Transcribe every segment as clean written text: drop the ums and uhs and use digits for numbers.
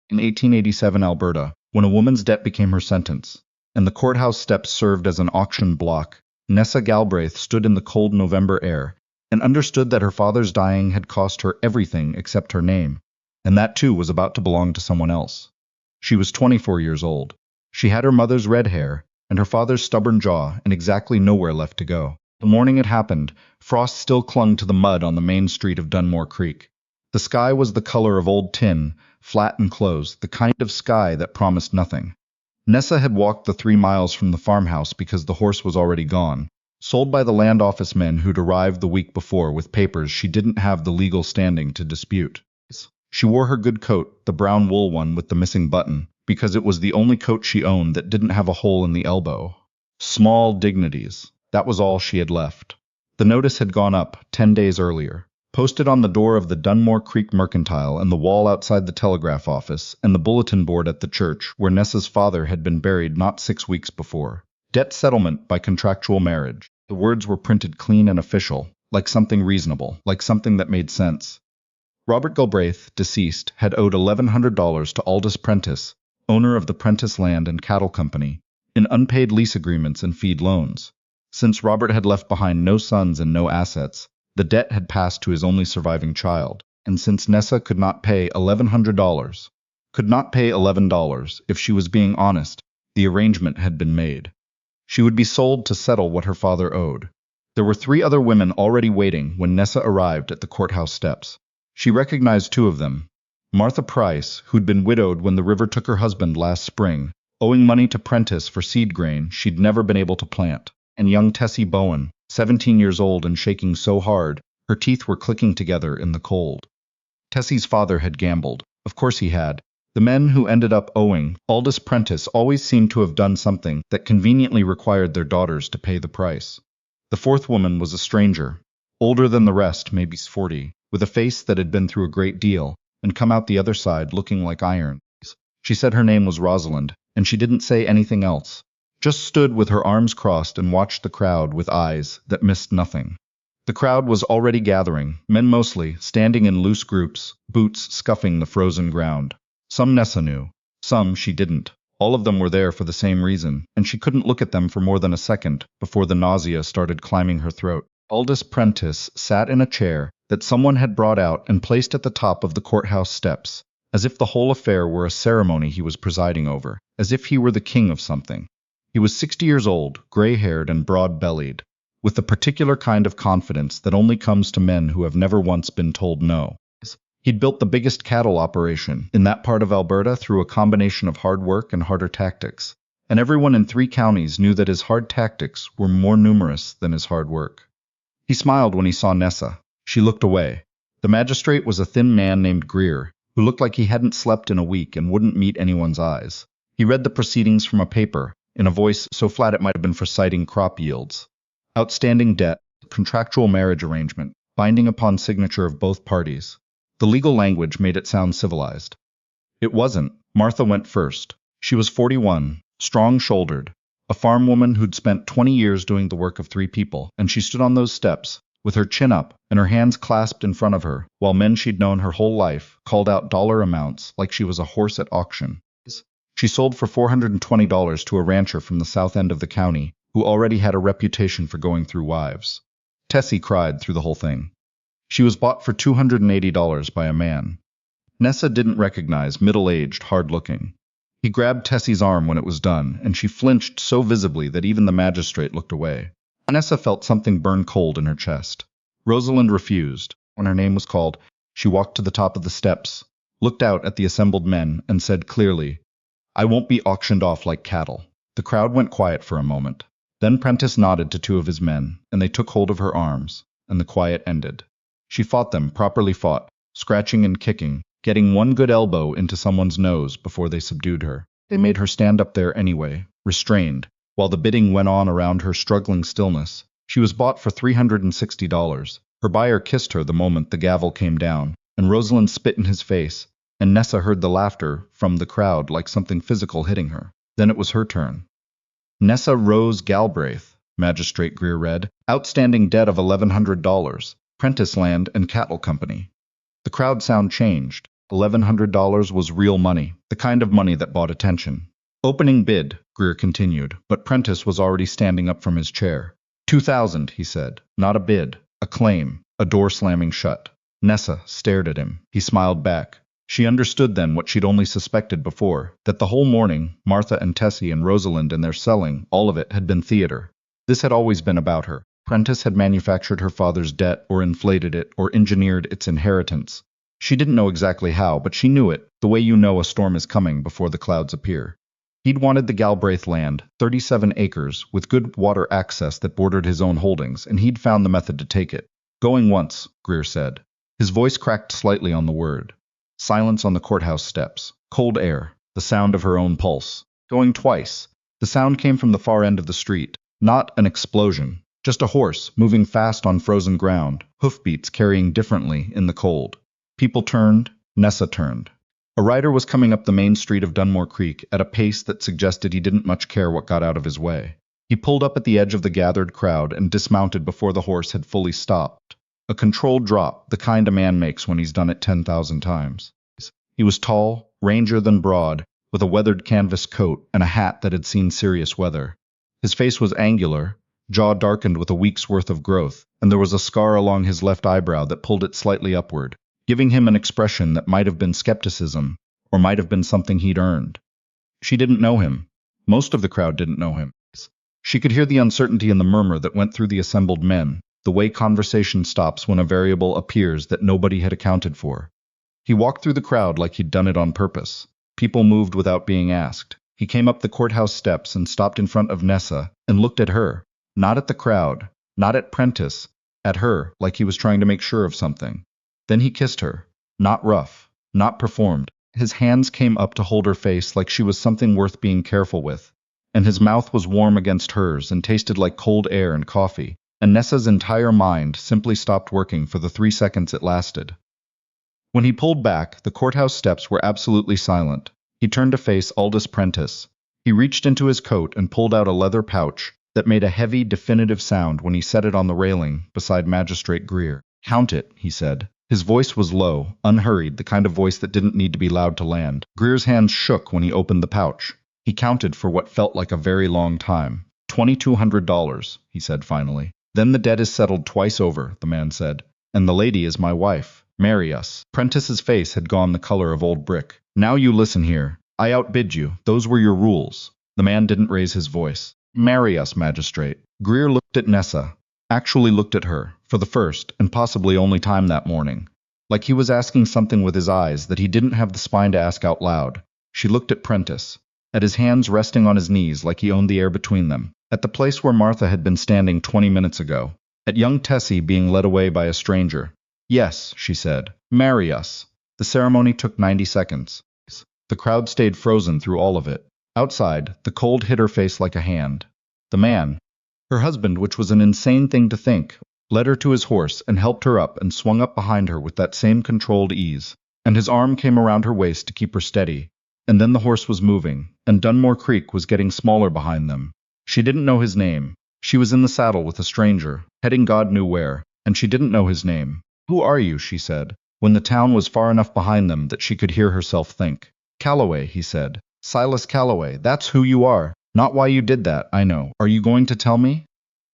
in 1887 Alberta, when a woman's debt became her sentence, and the courthouse steps served as an auction block, Nessa Galbraith stood in the cold November air and understood that her father's dying had cost her everything except her name, and that too was about to belong to someone else. She was 24 years old. She had her mother's red hair and her father's stubborn jaw and exactly nowhere left to go. The morning it happened, frost still clung to the mud on the main street of Dunmore Creek. The sky was the color of old tin, flat and closed, the kind of sky that promised nothing. Nessa had walked the 3 miles from the farmhouse because the horse was already gone, sold by the land office men who'd arrived the week before with papers she didn't have the legal standing to dispute. She wore her good coat, the brown wool one with the missing button, because it was the only coat she owned that didn't have a hole in the elbow. Small dignities. That was all she had left. The notice had gone up 10 days earlier, posted on the door of the Dunmore Creek Mercantile and the wall outside the telegraph office and the bulletin board at the church where Nessa's father had been buried not 6 weeks before. Debt settlement by contractual marriage. The words were printed clean and official, like something reasonable, like something that made sense. Robert Galbraith, deceased, had owed $1,100 to Aldous Prentice, owner of the Prentice Land and Cattle Company, in unpaid lease agreements and feed loans. Since Robert had left behind no sons and no assets, the debt had passed to his only surviving child, and since Nessa could not pay $11 if she was being honest, the arrangement had been made. She would be sold to settle what her father owed. There were 3 other women already waiting when Nessa arrived at the courthouse steps. She recognized 2 of them. Martha Price, who'd been widowed when the river took her husband last spring, owing money to Prentice for seed grain she'd never been able to plant, and young Tessie Bowen, 17 years old and shaking so hard, her teeth were clicking together in the cold. Tessie's father had gambled. Of course he had. The men who ended up owing Aldous Prentice always seemed to have done something that conveniently required their daughters to pay the price. The 4th woman was a stranger, older than the rest, maybe 40, with a face that had been through a great deal, and come out the other side looking like iron. She said her name was Rosalind, and she didn't say anything else. Just stood with her arms crossed and watched the crowd with eyes that missed nothing. The crowd was already gathering, men mostly, standing in loose groups, boots scuffing the frozen ground. Some Nessa knew, some she didn't. All of them were there for the same reason, and she couldn't look at them for more than a second before the nausea started climbing her throat. Aldous Prentice sat in a chair that someone had brought out and placed at the top of the courthouse steps, as if the whole affair were a ceremony he was presiding over, as if he were the king of something. He was 60 years old, gray-haired and broad-bellied, with the particular kind of confidence that only comes to men who have never once been told no. He'd built the biggest cattle operation in that part of Alberta through a combination of hard work and harder tactics, and everyone in 3 counties knew that his hard tactics were more numerous than his hard work. He smiled when he saw Nessa. She looked away. The magistrate was a thin man named Greer, who looked like he hadn't slept in a week and wouldn't meet anyone's eyes. He read the proceedings from a paper, in a voice so flat it might have been for citing crop yields. Outstanding debt, contractual marriage arrangement, binding upon signature of both parties. The legal language made it sound civilized. It wasn't. Martha went first. She was 41, strong-shouldered, a farm woman who'd spent 20 years doing the work of 3 people, and she stood on those steps, with her chin up and her hands clasped in front of her, while men she'd known her whole life called out dollar amounts like she was a horse at auction. She sold for $420 to a rancher from the south end of the county, who already had a reputation for going through wives. Tessie cried through the whole thing. She was bought for $280 by a man. Nessa didn't recognize middle-aged, hard-looking. He grabbed Tessie's arm when it was done, and she flinched so visibly that even the magistrate looked away. Nessa felt something burn cold in her chest. Rosalind refused. When her name was called, she walked to the top of the steps, looked out at the assembled men, and said clearly, "I won't be auctioned off like cattle." The crowd went quiet for a moment. Then Prentice nodded to 2 of his men, and they took hold of her arms, and the quiet ended. She fought them, properly fought, scratching and kicking, getting one good elbow into someone's nose before they subdued her. They made her stand up there anyway, restrained, while the bidding went on around her struggling stillness. She was bought for $360. Her buyer kissed her the moment the gavel came down, and Rosalind spit in his face, and Nessa heard the laughter from the crowd like something physical hitting her. Then it was her turn. Nessa Rose Galbraith, Magistrate Greer read, outstanding debt of $1,100, Prentice Land and Cattle Company. The crowd sound changed. $1,100 was real money, the kind of money that bought attention. Opening bid, Greer continued, but Prentice was already standing up from his chair. 2,000, he said. Not a bid, a claim, a door slamming shut. Nessa stared at him. He smiled back. She understood then what she'd only suspected before, that the whole morning, Martha and Tessie and Rosalind and their selling, all of it had been theater. This had always been about her. Prentice had manufactured her father's debt, or inflated it, or engineered its inheritance. She didn't know exactly how, but she knew it, the way you know a storm is coming before the clouds appear. He'd wanted the Galbraith land, 37 acres, with good water access that bordered his own holdings, and he'd found the method to take it. Going once, Greer said. His voice cracked slightly on the word. Silence on the courthouse steps. Cold air. The sound of her own pulse. Going twice. The sound came from the far end of the street. Not an explosion. Just a horse, moving fast on frozen ground, hoofbeats carrying differently in the cold. People turned. Nessa turned. A rider was coming up the main street of Dunmore Creek at a pace that suggested he didn't much care what got out of his way. He pulled up at the edge of the gathered crowd and dismounted before the horse had fully stopped. A controlled drop, the kind a man makes when he's done it 10,000 times. He was tall, rangier than broad, with a weathered canvas coat and a hat that had seen serious weather. His face was angular, jaw darkened with a week's worth of growth, and there was a scar along his left eyebrow that pulled it slightly upward, giving him an expression that might have been skepticism, or might have been something he'd earned. She didn't know him. Most of the crowd didn't know him. She could hear the uncertainty in the murmur that went through the assembled men, the way conversation stops when a variable appears that nobody had accounted for. He walked through the crowd like he'd done it on purpose. People moved without being asked. He came up the courthouse steps and stopped in front of Nessa and looked at her. Not at the crowd, not at Prentice, at her, like he was trying to make sure of something. Then he kissed her. Not rough, not performed. His hands came up to hold her face like she was something worth being careful with. And his mouth was warm against hers and tasted like cold air and coffee. And Nessa's entire mind simply stopped working for the 3 seconds it lasted. When he pulled back, the courthouse steps were absolutely silent. He turned to face Aldous Prentice. He reached into his coat and pulled out a leather pouch that made a heavy, definitive sound when he set it on the railing beside Magistrate Greer. "Count it," he said. His voice was low, unhurried, the kind of voice that didn't need to be loud to land. Greer's hands shook when he opened the pouch. He counted for what felt like a very long time. $2,200, he said finally. "Then the debt is settled twice over," the man said. "And the lady is my wife. Marry us." Prentice's face had gone the color of old brick. "Now you listen here. I outbid you. Those were your rules." The man didn't raise his voice. "Marry us, magistrate." Greer looked at Nessa. Actually looked at her, for the first, and possibly only time that morning. Like he was asking something with his eyes that he didn't have the spine to ask out loud. She looked at Prentice. At his hands resting on his knees like he owned the air between them. At the place where Martha had been standing 20 minutes ago. At young Tessie being led away by a stranger. "Yes," she said. "Marry us." The ceremony took 90 seconds. The crowd stayed frozen through all of it. Outside, the cold hit her face like a hand. The man, her husband, which was an insane thing to think, led her to his horse and helped her up and swung up behind her with that same controlled ease. And his arm came around her waist to keep her steady. And then the horse was moving, and Dunmore Creek was getting smaller behind them. She didn't know his name. She was in the saddle with a stranger, heading God knew where, and she didn't know his name. "Who are you?" she said, when the town was far enough behind them that she could hear herself think. "Calloway," he said. "Silas Calloway, that's who you are. Not why you did that, I know. Are you going to tell me?"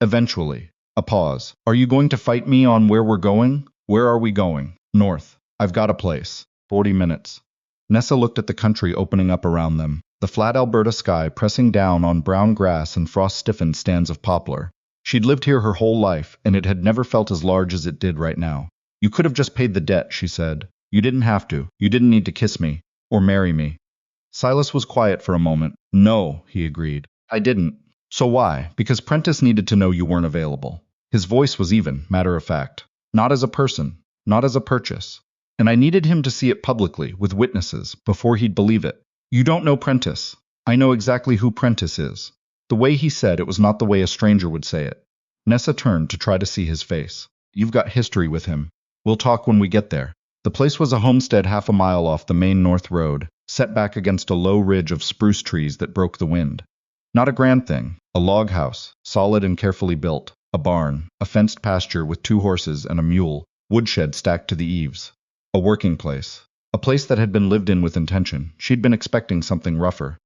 "Eventually." A pause. "Are you going to fight me on where we're going?" "Where are we going?" "North. I've got a place." 40 minutes. Nessa looked at the country opening up around them, the flat Alberta sky pressing down on brown grass and frost-stiffened stands of poplar. She'd lived here her whole life, and it had never felt as large as it did right now. "You could have just paid the debt," she said. "You didn't have to. You didn't need to kiss me. Or marry me." Silas was quiet for a moment. "No," he agreed. "I didn't." "So why?" "Because Prentice needed to know you weren't available." His voice was even, matter of fact. "Not as a person. Not as a purchase. And I needed him to see it publicly, with witnesses, before he'd believe it. You don't know Prentice. I know exactly who Prentice is." The way he said it was not the way a stranger would say it. Nessa turned to try to see his face. "You've got history with him. We'll talk when we get there." The place was a homestead half a mile off the main north road, set back against a low ridge of spruce trees that broke the wind. Not a grand thing. A log house, solid and carefully built. A barn, a fenced pasture with 2 horses and a mule, woodshed stacked to the eaves. A working place. A place that had been lived in with intention. She'd been expecting something rougher.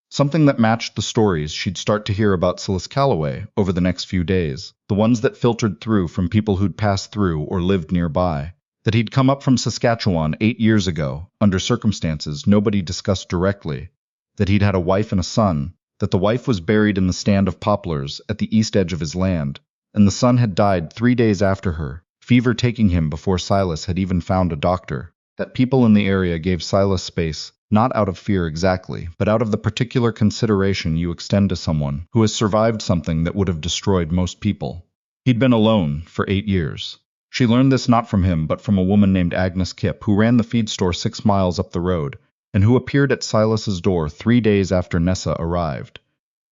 Something that matched the stories she'd start to hear about Silas Calloway over the next few days, the ones that filtered through from people who'd passed through or lived nearby. That he'd come up from Saskatchewan 8 years ago, under circumstances nobody discussed directly. That he'd had a wife and a son, that the wife was buried in the stand of poplars at the east edge of his land, and the son had died 3 days after her, fever taking him before Silas had even found a doctor. That people in the area gave Silas space, not out of fear exactly, but out of the particular consideration you extend to someone who has survived something that would have destroyed most people. He'd been alone for 8 years. She learned this not from him, but from a woman named Agnes Kipp, who ran the feed store 6 miles up the road, and who appeared at Silas's door 3 days after Nessa arrived,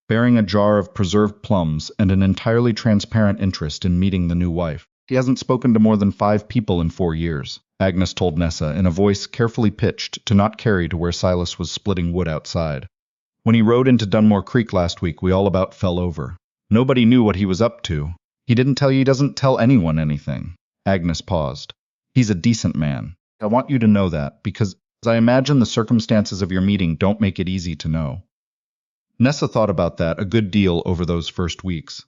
bearing a jar of preserved plums and an entirely transparent interest in meeting the new wife. He hasn't spoken to more than 5 people in 4 years, Agnes told Nessa in a voice carefully pitched to not carry to where Silas was splitting wood outside. When he rode into Dunmore Creek last week, we all about fell over. Nobody knew what he was up to. He didn't tell you he doesn't tell anyone anything. Agnes paused. He's a decent man. I want you to know that, because I imagine the circumstances of your meeting don't make it easy to know. Nessa thought about that a good deal over those first weeks.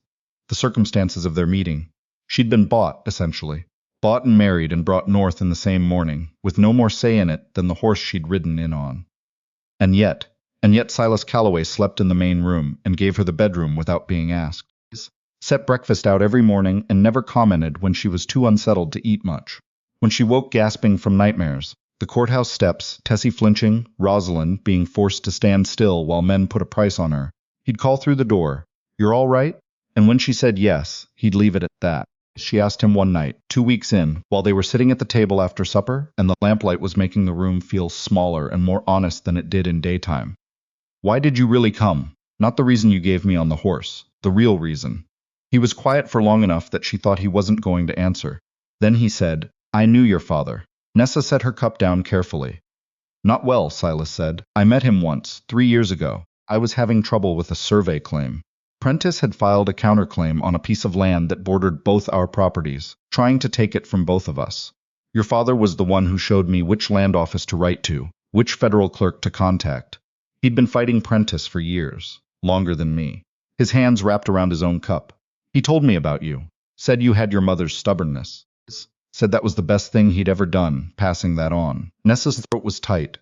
The circumstances of their meeting. She'd been bought, essentially. Bought and married and brought north in the same morning, with no more say in it than the horse she'd ridden in on. And yet Silas Calloway slept in the main room and gave her the bedroom without being asked. Set breakfast out every morning and never commented when she was too unsettled to eat much. When she woke gasping from nightmares, the courthouse steps, Tessie flinching, Rosalind being forced to stand still while men put a price on her, he'd call through the door, "You're all right?" And when she said yes, he'd leave it at that. She asked him one night, 2 weeks in, while they were sitting at the table after supper, and the lamplight was making the room feel smaller and more honest than it did in daytime. "Why did you really come? Not the reason you gave me on the horse, the real reason." He was quiet for long enough that she thought he wasn't going to answer. Then he said, "I knew your father." Nessa set her cup down carefully. "Not well," Silas said. "I met him once, 3 years ago. I was having trouble with a survey claim. Prentice had filed a counterclaim on a piece of land that bordered both our properties, trying to take it from both of us. Your father was the one who showed me which land office to write to, which federal clerk to contact. He'd been fighting Prentice for years, longer than me." His hands wrapped around his own cup. "He told me about you. Said you had your mother's stubbornness. Said that was the best thing he'd ever done, passing that on." Nessa's throat was tight.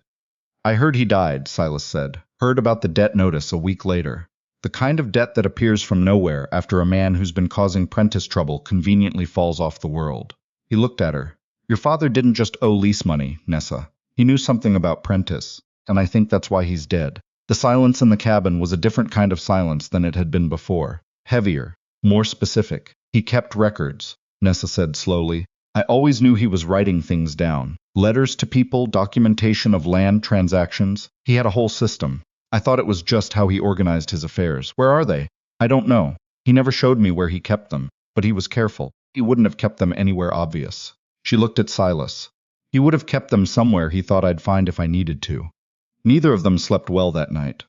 "I heard he died," Silas said. "Heard about the debt notice a week later. The kind of debt that appears from nowhere after a man who's been causing Prentice trouble conveniently falls off the world." He looked at her. "Your father didn't just owe lease money, Nessa. He knew something about Prentice, and I think that's why he's dead." The silence in the cabin was a different kind of silence than it had been before. Heavier, more specific. "He kept records," Nessa said slowly. "I always knew he was writing things down. Letters to people, documentation of land transactions. He had a whole system. I thought it was just how he organized his affairs. Where are they? I don't know. He never showed me where he kept them, but he was careful. He wouldn't have kept them anywhere obvious." She looked at Silas. "He would have kept them somewhere he thought I'd find if I needed to." Neither of them slept well that night.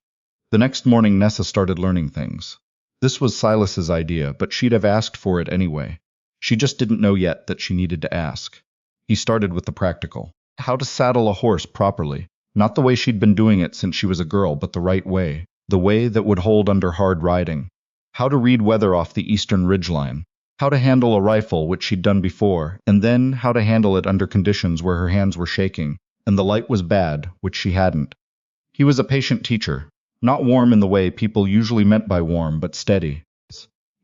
The next morning Nessa started learning things. This was Silas's idea, but she'd have asked for it anyway. She just didn't know yet that she needed to ask. He started with the practical. How to saddle a horse properly. Not the way she'd been doing it since she was a girl, but the right way. The way that would hold under hard riding. How to read weather off the eastern ridgeline. How to handle a rifle, which she'd done before, and then how to handle it under conditions where her hands were shaking, and the light was bad, which she hadn't. He was a patient teacher. Not warm in the way people usually meant by warm, but steady.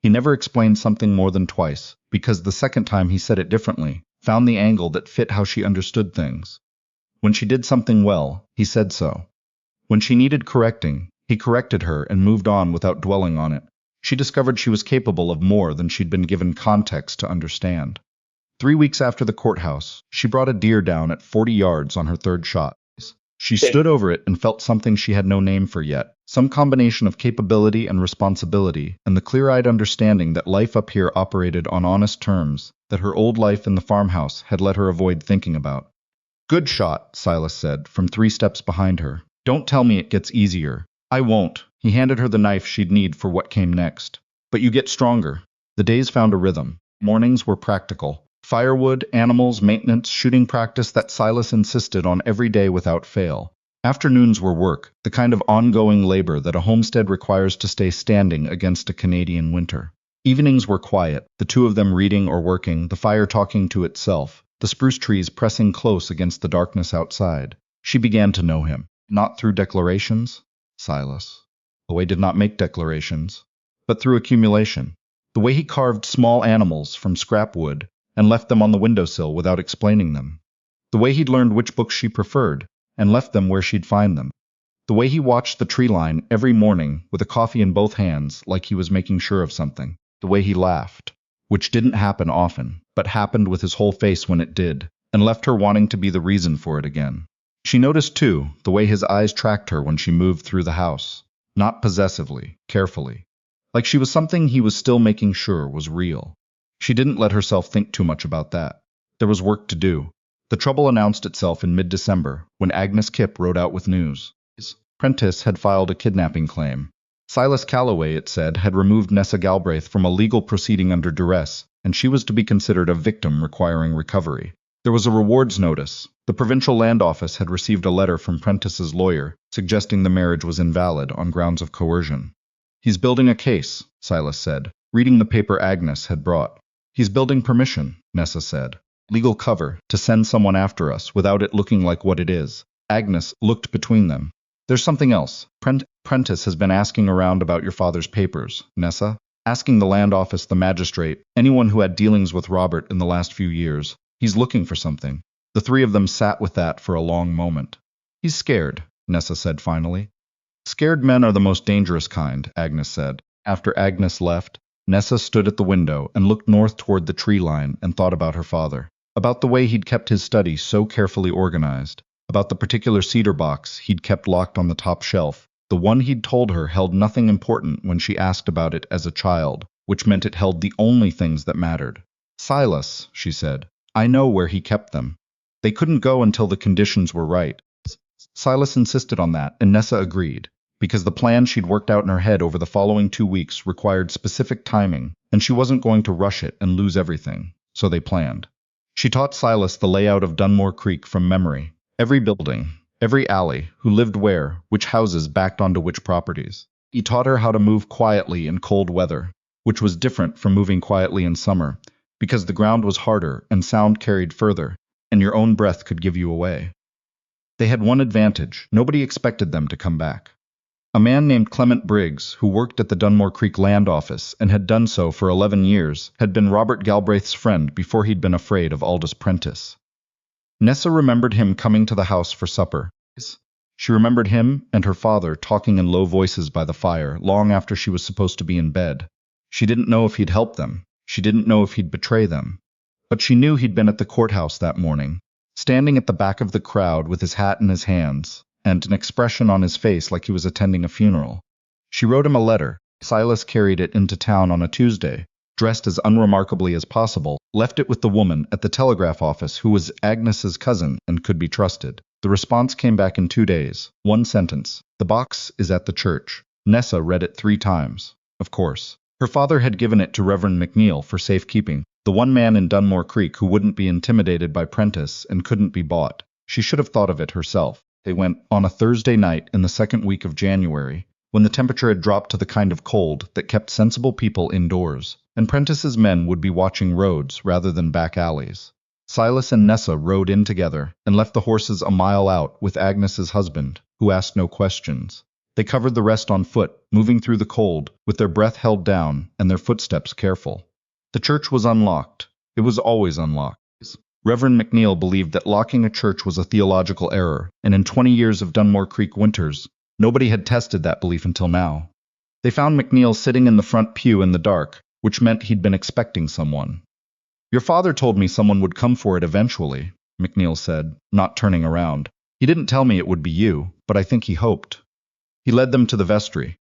He never explained something more than twice, because the second time he said it differently, found the angle that fit how she understood things. When she did something well, he said so. When she needed correcting, he corrected her and moved on without dwelling on it. She discovered she was capable of more than she'd been given context to understand. 3 weeks after the courthouse, she brought a deer down at 40 yards on her third shot. She stood over it and felt something she had no name for yet, some combination of capability and responsibility, and the clear-eyed understanding that life up here operated on honest terms, that her old life in the farmhouse had let her avoid thinking about. "Good shot," Silas said, from 3 steps behind her. "Don't tell me it gets easier." "I won't." He handed her the knife she'd need for what came next. "But you get stronger." The days found a rhythm. Mornings were practical. Firewood, animals, maintenance, shooting practice that Silas insisted on every day without fail. Afternoons were work, the kind of ongoing labor that a homestead requires to stay standing against a Canadian winter. Evenings were quiet, the two of them reading or working, the fire talking to itself, the spruce trees pressing close against the darkness outside. She began to know him, not through declarations, Silas. Cowboy did not make declarations, but through accumulation. The way he carved small animals from scrap wood and left them on the windowsill without explaining them. The way he'd learned which books she preferred and left them where she'd find them. The way he watched the tree line every morning with a coffee in both hands like he was making sure of something. The way he laughed, which didn't happen often, but happened with his whole face when it did, and left her wanting to be the reason for it again. She noticed, too, the way his eyes tracked her when she moved through the house, not possessively, carefully, like she was something he was still making sure was real. She didn't let herself think too much about that. There was work to do. The trouble announced itself in mid-December, when Agnes Kipp rode out with news. Prentice had filed a kidnapping claim. Silas Calloway, it said, had removed Nessa Galbraith from a legal proceeding under duress, and she was to be considered a victim requiring recovery. There was a rewards notice. The provincial land office had received a letter from Prentice's lawyer suggesting the marriage was invalid on grounds of coercion. He's building a case, Silas said, reading the paper Agnes had brought. He's building permission, Nessa said. Legal cover to send someone after us without it looking like what it is. Agnes looked between them. There's something else. Prentice has been asking around about your father's papers, Nessa. Asking the land office, the magistrate, anyone who had dealings with Robert in the last few years. He's looking for something. The three of them sat with that for a long moment. He's scared, Nessa said finally. Scared men are the most dangerous kind, Agnes said. After Agnes left, Nessa stood at the window and looked north toward the tree line and thought about her father. About the way he'd kept his study so carefully organized. About the particular cedar box he'd kept locked on the top shelf. The one he'd told her held nothing important when she asked about it as a child, which meant it held the only things that mattered. Silas, she said, I know where he kept them. They couldn't go until the conditions were right. Silas insisted on that, and Nessa agreed, because the plan she'd worked out in her head over the following 2 weeks required specific timing, and she wasn't going to rush it and lose everything, so they planned. She taught Silas the layout of Dunmore Creek from memory. Every building, every alley, who lived where, which houses backed onto which properties. He taught her how to move quietly in cold weather, which was different from moving quietly in summer, because the ground was harder and sound carried further, and your own breath could give you away. They had one advantage: nobody expected them to come back. A man named Clement Briggs, who worked at the Dunmore Creek Land Office and had done so for 11 years, had been Robert Galbraith's friend before he'd been afraid of Aldous Prentice. Nessa remembered him coming to the house for supper. She remembered him and her father talking in low voices by the fire long after she was supposed to be in bed. She didn't know if he'd help them. She didn't know if he'd betray them. But she knew he'd been at the courthouse that morning, standing at the back of the crowd with his hat in his hands, and an expression on his face like he was attending a funeral. She wrote him a letter. Silas carried it into town on a Tuesday, dressed as unremarkably as possible, left it with the woman at the telegraph office who was Agnes's cousin and could be trusted. The response came back in 2 days. One sentence. The box is at the church. Nessa read it 3 times. Of course. Her father had given it to Reverend McNeil for safekeeping, the one man in Dunmore Creek who wouldn't be intimidated by Prentice and couldn't be bought. She should have thought of it herself. They went on a Thursday night in the second week of January, when the temperature had dropped to the kind of cold that kept sensible people indoors, and Prentice's men would be watching roads rather than back alleys. Silas and Nessa rode in together and left the horses a mile out with Agnes's husband, who asked no questions. They covered the rest on foot, moving through the cold, with their breath held down and their footsteps careful. The church was unlocked. It was always unlocked. Reverend McNeil believed that locking a church was a theological error, and in 20 years of Dunmore Creek winters, nobody had tested that belief until now. They found McNeil sitting in the front pew in the dark, which meant he'd been expecting someone. Your father told me someone would come for it eventually, McNeil said, not turning around. He didn't tell me it would be you, but I think he hoped. He led them to the vestry.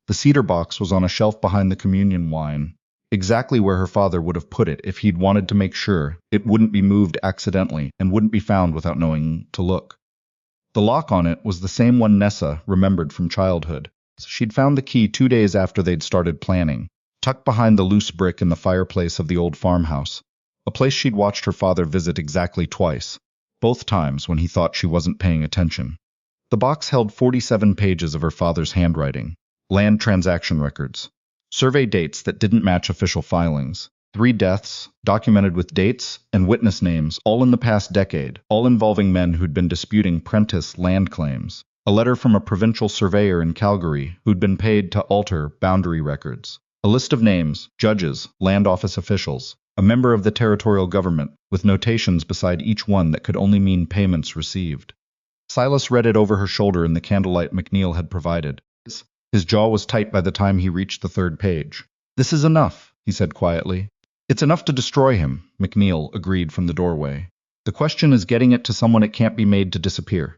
The cedar box was on a shelf behind the communion wine, exactly where her father would have put it if he'd wanted to make sure it wouldn't be moved accidentally and wouldn't be found without knowing to look. The lock on it was the same one Nessa remembered from childhood. She'd found the key 2 days after they'd started planning, tucked behind the loose brick in the fireplace of the old farmhouse. a place she'd watched her father visit exactly twice, both times when he thought she wasn't paying attention. The box held 47 pages of her father's handwriting, land transaction records, survey dates that didn't match official filings, 3 deaths, documented with dates, and witness names, all in the past decade, all involving men who'd been disputing Prentice land claims. A letter from a provincial surveyor in Calgary who'd been paid to alter boundary records. A list of names, judges, land office officials, a member of the territorial government, with notations beside each one that could only mean payments received. Silas read it over her shoulder in the candlelight McNeil had provided. His jaw was tight by the time he reached the 3rd page. "This is enough," he said quietly. "It's enough to destroy him," McNeil agreed from the doorway. "The question is getting it to someone it can't be made to disappear."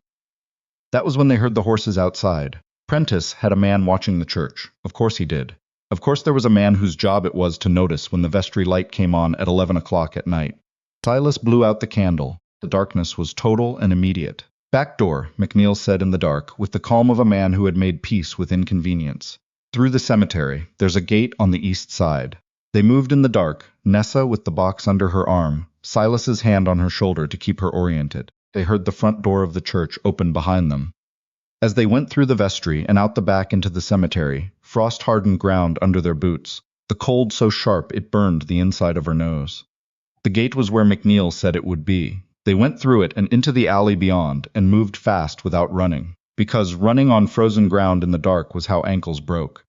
That was when they heard the horses outside. Prentice had a man watching the church. Of course he did. Of course there was a man whose job it was to notice when the vestry light came on at 11 o'clock at night. Silas blew out the candle. The darkness was total and immediate. "Back door," McNeil said in the dark, with the calm of a man who had made peace with inconvenience. "Through the cemetery. There's a gate on the east side." They moved in the dark, Nessa with the box under her arm, Silas's hand on her shoulder to keep her oriented. They heard the front door of the church open behind them. As they went through the vestry and out the back into the cemetery, frost-hardened ground under their boots, the cold so sharp it burned the inside of her nose. The gate was where McNeil said it would be. They went through it and into the alley beyond and moved fast without running, because running on frozen ground in the dark was how ankles broke.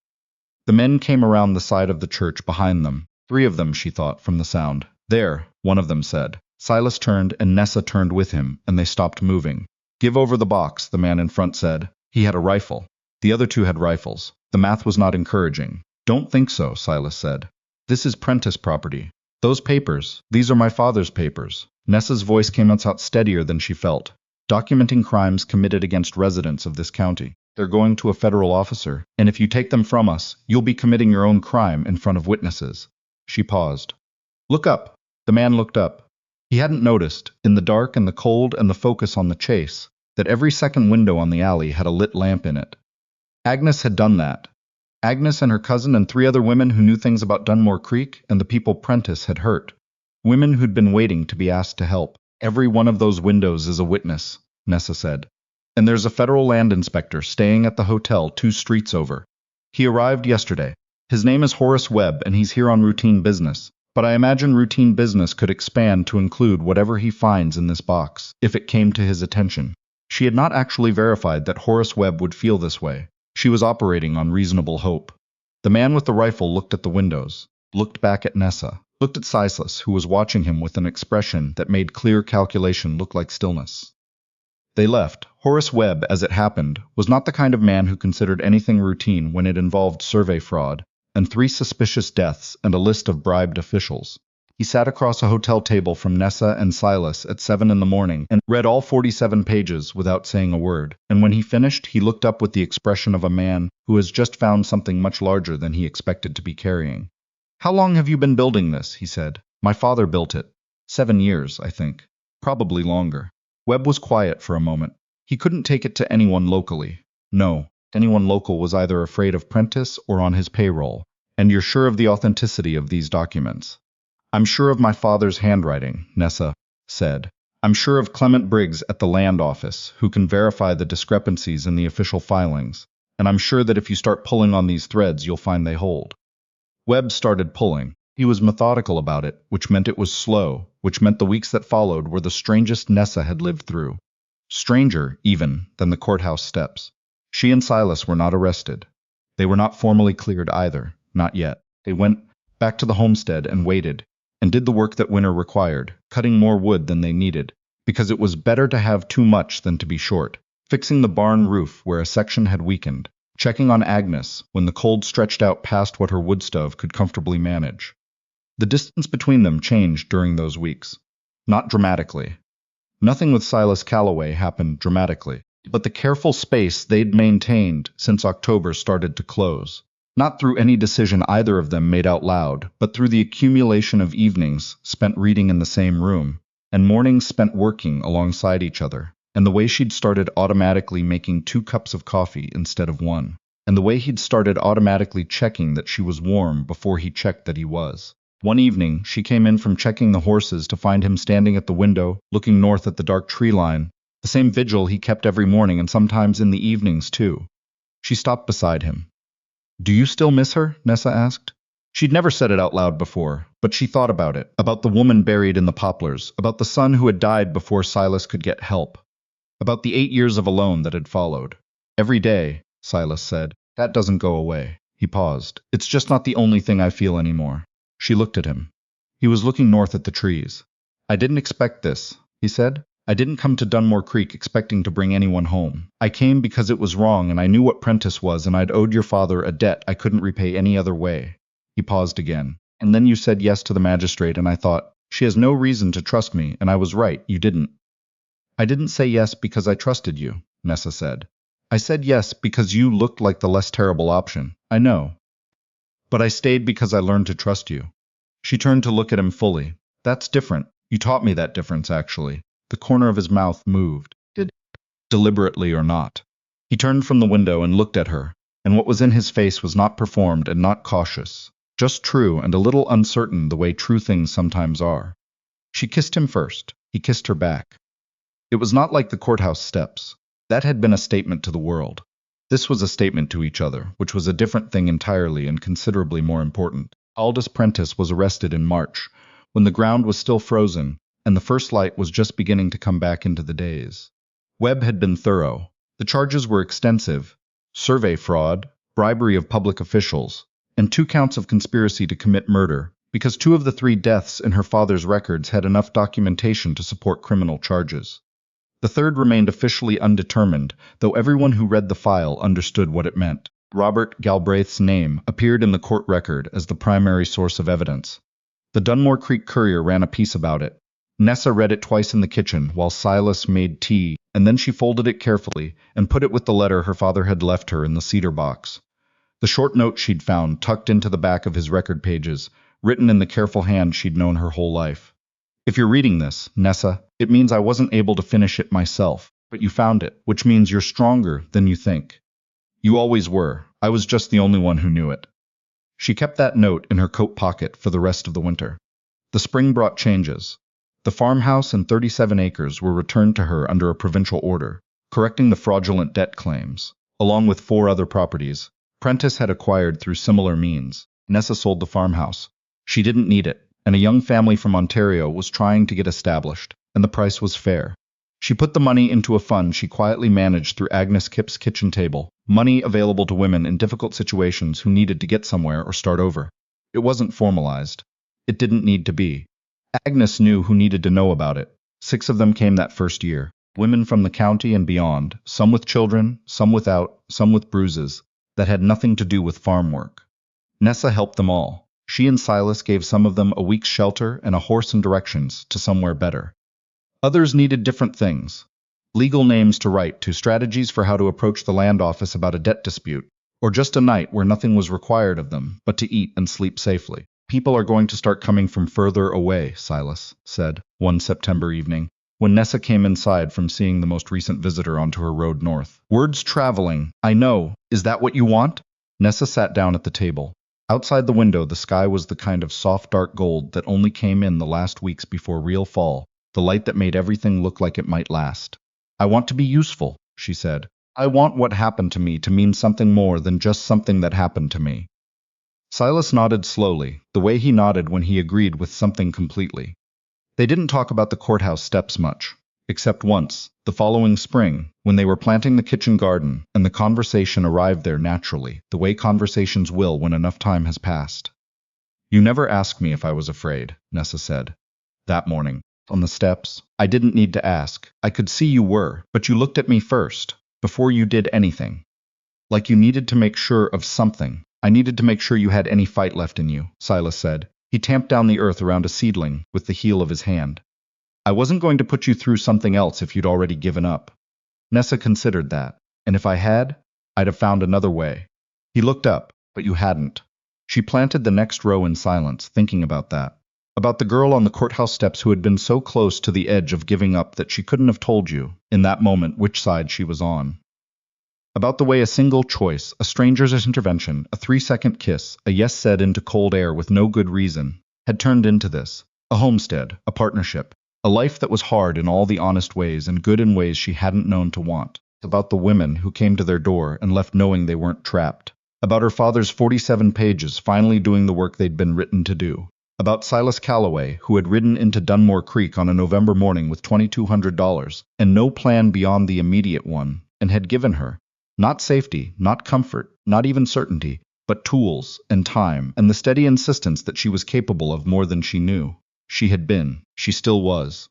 The men came around the side of the church behind them. 3 of them, she thought, from the sound. "There," one of them said. Silas turned and Nessa turned with him, and they stopped moving. "Give over the box," the man in front said. He had a rifle. The other 2 had rifles. The math was not encouraging. "Don't think so," Silas said. "This is Prentice property. Those papers, these are my father's papers." Nessa's voice came out steadier than she felt. "Documenting crimes committed against residents of this county. They're going to a federal officer, and if you take them from us, you'll be committing your own crime in front of witnesses." She paused. "Look up." The man looked up. He hadn't noticed, in the dark and the cold and the focus on the chase, that every second window on the alley had a lit lamp in it. Agnes had done that. Agnes and her cousin and 3 other women who knew things about Dunmore Creek and the people Prentice had hurt. Women who'd been waiting to be asked to help. "Every one of those windows is a witness," Nessa said. "And there's a federal land inspector staying at the hotel 2 streets over. He arrived yesterday. His name is Horace Webb and he's here on routine business. But I imagine routine business could expand to include whatever he finds in this box, if it came to his attention." She had not actually verified that Horace Webb would feel this way. She was operating on reasonable hope. The man with the rifle looked at the windows, looked back at Nessa, looked at Silas, who was watching him with an expression that made clear calculation look like stillness. They left. Horace Webb, as it happened, was not the kind of man who considered anything routine when it involved survey fraud, and 3 suspicious deaths and a list of bribed officials. He sat across a hotel table from Nessa and Silas at 7 in the morning and read all 47 pages without saying a word, and when he finished, he looked up with the expression of a man who has just found something much larger than he expected to be carrying. "How long have you been building this?" he said. "My father built it. 7 years, I think. Probably longer." Webb was quiet for a moment. He couldn't take it to anyone locally. No, anyone local was either afraid of Prentice or on his payroll. "And you're sure of the authenticity of these documents?" "I'm sure of my father's handwriting," Nessa said. "I'm sure of Clement Briggs at the land office, who can verify the discrepancies in the official filings. And I'm sure that if you start pulling on these threads, you'll find they hold." Webb started pulling. He was methodical about it, which meant it was slow, which meant the weeks that followed were the strangest Nessa had lived through. Stranger, even, than the courthouse steps. She and Silas were not arrested. They were not formally cleared either, not yet. They went back to the homestead and waited, and did the work that winter required, cutting more wood than they needed, because it was better to have too much than to be short, fixing the barn roof where a section had weakened, checking on Agnes when the cold stretched out past what her wood stove could comfortably manage. The distance between them changed during those weeks. Not dramatically. Nothing with Silas Calloway happened dramatically, but the careful space they'd maintained since October started to close. Not through any decision either of them made out loud, but through the accumulation of evenings spent reading in the same room, and mornings spent working alongside each other, and the way she'd started automatically making 2 cups of coffee instead of 1, and the way he'd started automatically checking that she was warm before he checked that he was. One evening, she came in from checking the horses to find him standing at the window, looking north at the dark tree line, the same vigil he kept every morning and sometimes in the evenings too. She stopped beside him. "Do you still miss her?" Nessa asked. She'd never said it out loud before, but she thought about it, about the woman buried in the poplars, about the son who had died before Silas could get help, about the 8 years of alone that had followed. "Every day," Silas said. "That doesn't go away." He paused. "It's just not the only thing I feel anymore." She looked at him. He was looking north at the trees. "I didn't expect this," he said. "I didn't come to Dunmore Creek expecting to bring anyone home. I came because it was wrong and I knew what Prentice was and I'd owed your father a debt I couldn't repay any other way." He paused again. "And then you said yes to the magistrate and I thought, she has no reason to trust me, and I was right, you didn't." "I didn't say yes because I trusted you," Nessa said. "I said yes because you looked like the less terrible option. I know. But I stayed because I learned to trust you." She turned to look at him fully. "That's different. You taught me that difference, actually." The corner of his mouth moved. Deliberately or not. He turned from the window and looked at her, and what was in his face was not performed and not cautious, just true and a little uncertain the way true things sometimes are. She kissed him first. He kissed her back. It was not like the courthouse steps. That had been a statement to the world. This was a statement to each other, which was a different thing entirely and considerably more important. Aldous Prentice was arrested in March, when the ground was still frozen, and the first light was just beginning to come back into the days. Webb had been thorough. The charges were extensive: survey fraud, bribery of public officials, and 2 counts of conspiracy to commit murder, because 2 of the 3 deaths in her father's records had enough documentation to support criminal charges. The third remained officially undetermined, though everyone who read the file understood what it meant. Robert Galbraith's name appeared in the court record as the primary source of evidence. The Dunmore Creek Courier ran a piece about it. Nessa read it twice in the kitchen while Silas made tea, and then she folded it carefully and put it with the letter her father had left her in the cedar box. The short note she'd found tucked into the back of his record pages, written in the careful hand she'd known her whole life. "If you're reading this, Nessa, it means I wasn't able to finish it myself, but you found it, which means you're stronger than you think. You always were. I was just the only one who knew it." She kept that note in her coat pocket for the rest of the winter. The spring brought changes. The farmhouse and 37 acres were returned to her under a provincial order, correcting the fraudulent debt claims, along with 4 other properties Prentice had acquired through similar means. Nessa sold the farmhouse. She didn't need it, and a young family from Ontario was trying to get established, and the price was fair. She put the money into a fund she quietly managed through Agnes Kipp's kitchen table, money available to women in difficult situations who needed to get somewhere or start over. It wasn't formalized. It didn't need to be. Agnes knew who needed to know about it. 6 of them came that first year. Women from the county and beyond, some with children, some without, some with bruises, that had nothing to do with farm work. Nessa helped them all. She and Silas gave some of them a week's shelter and a horse and directions to somewhere better. Others needed different things. Legal names to write to, strategies for how to approach the land office about a debt dispute, or just a night where nothing was required of them but to eat and sleep safely. "People are going to start coming from further away," Silas said, one September evening, when Nessa came inside from seeing the most recent visitor onto her road north. "Word's traveling. I know. Is that what you want?" Nessa sat down at the table. Outside the window, the sky was the kind of soft dark gold that only came in the last weeks before real fall, the light that made everything look like it might last. "I want to be useful," she said. "I want what happened to me to mean something more than just something that happened to me." Silas nodded slowly, the way he nodded when he agreed with something completely. They didn't talk about the courthouse steps much, except once, the following spring, when they were planting the kitchen garden, and the conversation arrived there naturally, the way conversations will when enough time has passed. "You never asked me if I was afraid," Nessa said. That morning, on the steps, "I didn't need to ask. I could see you were, but you looked at me first, before you did anything. Like you needed to make sure of something. I needed to make sure you had any fight left in you," Silas said. He tamped down the earth around a seedling with the heel of his hand. "I wasn't going to put you through something else if you'd already given up." Nessa considered that. "And if I had, I'd have found another way." He looked up, "But you hadn't." She planted the next row in silence, thinking about that. About the girl on the courthouse steps who had been so close to the edge of giving up that she couldn't have told you, in that moment, which side she was on. About the way a single choice, a stranger's intervention, a 3-second kiss, a yes said into cold air with no good reason, had turned into this: a homestead, a partnership, a life that was hard in all the honest ways and good in ways she hadn't known to want. About the women who came to their door and left knowing they weren't trapped. About her father's 47 pages finally doing the work they'd been written to do. About Silas Calloway, who had ridden into Dunmore Creek on a November morning with $2,200 and no plan beyond the immediate one, and had given her, not safety, not comfort, not even certainty, but tools and time and the steady insistence that she was capable of more than she knew. She had been. She still was.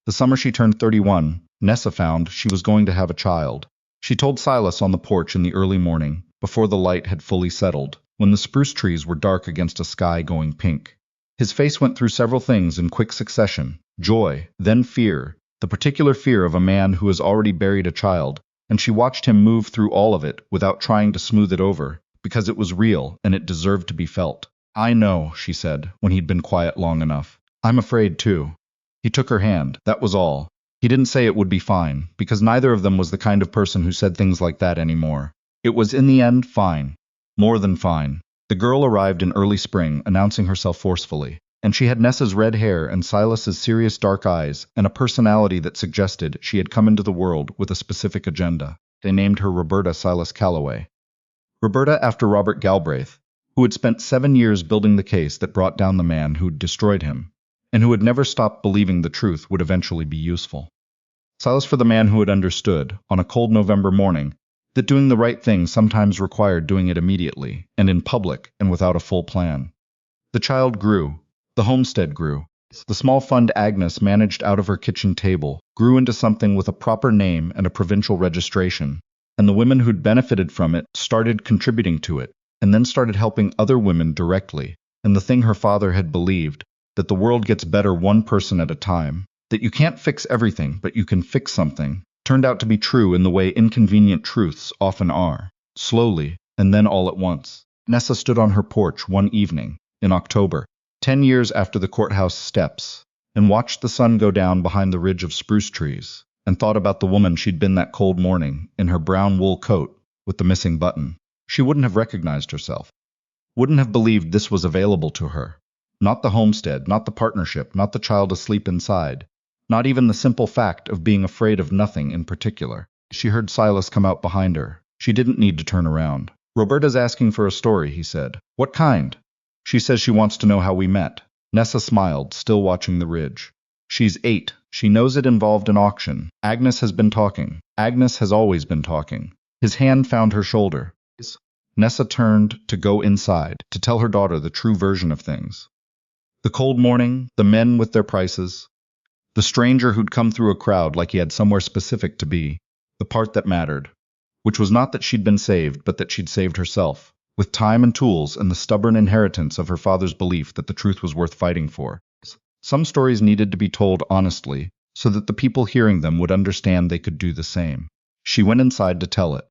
The summer she turned 31, Nessa found she was going to have a child. She told Silas on the porch in the early morning, before the light had fully settled, when the spruce trees were dark against a sky going pink. His face went through several things in quick succession: joy, then fear, the particular fear of a man who has already buried a child, and she watched him move through all of it without trying to smooth it over, because it was real and it deserved to be felt. "I know," she said, when he'd been quiet long enough. "I'm afraid, too." He took her hand, that was all. He didn't say it would be fine, because neither of them was the kind of person who said things like that anymore. It was in the end fine. More than fine. The girl arrived in early spring, announcing herself forcefully, and she had Nessa's red hair and Silas's serious dark eyes and a personality that suggested she had come into the world with a specific agenda. They named her Roberta Silas Calloway. Roberta after Robert Galbraith, who had spent 7 years building the case that brought down the man who'd destroyed him, and who had never stopped believing the truth would eventually be useful. Silas for the man who had understood, on a cold November morning, that doing the right thing sometimes required doing it immediately, and in public, and without a full plan. The child grew. The homestead grew. The small fund Agnes managed out of her kitchen table grew into something with a proper name and a provincial registration, and the women who'd benefited from it started contributing to it, and then started helping other women directly, and the thing her father had believed, that the world gets better one person at a time, that you can't fix everything, but you can fix something, turned out to be true in the way inconvenient truths often are, slowly, and then all at once. Nessa stood on her porch one evening, in October, 10 years after the courthouse steps, and watched the sun go down behind the ridge of spruce trees, and thought about the woman she'd been that cold morning, in her brown wool coat, with the missing button. She wouldn't have recognized herself. Wouldn't have believed this was available to her. Not the homestead, not the partnership, not the child asleep inside. Not even the simple fact of being afraid of nothing in particular. She heard Silas come out behind her. She didn't need to turn around. "Roberta's asking for a story," he said. "What kind?" "She says she wants to know how we met." Nessa smiled, still watching the ridge. "She's 8. She knows it involved an auction. Agnes has been talking. Agnes has always been talking." His hand found her shoulder. Nessa turned to go inside, to tell her daughter the true version of things. The cold morning, the men with their prices, the stranger who'd come through a crowd like he had somewhere specific to be, the part that mattered, which was not that she'd been saved, but that she'd saved herself, with time and tools and the stubborn inheritance of her father's belief that the truth was worth fighting for. Some stories needed to be told honestly, so that the people hearing them would understand they could do the same. She went inside to tell it.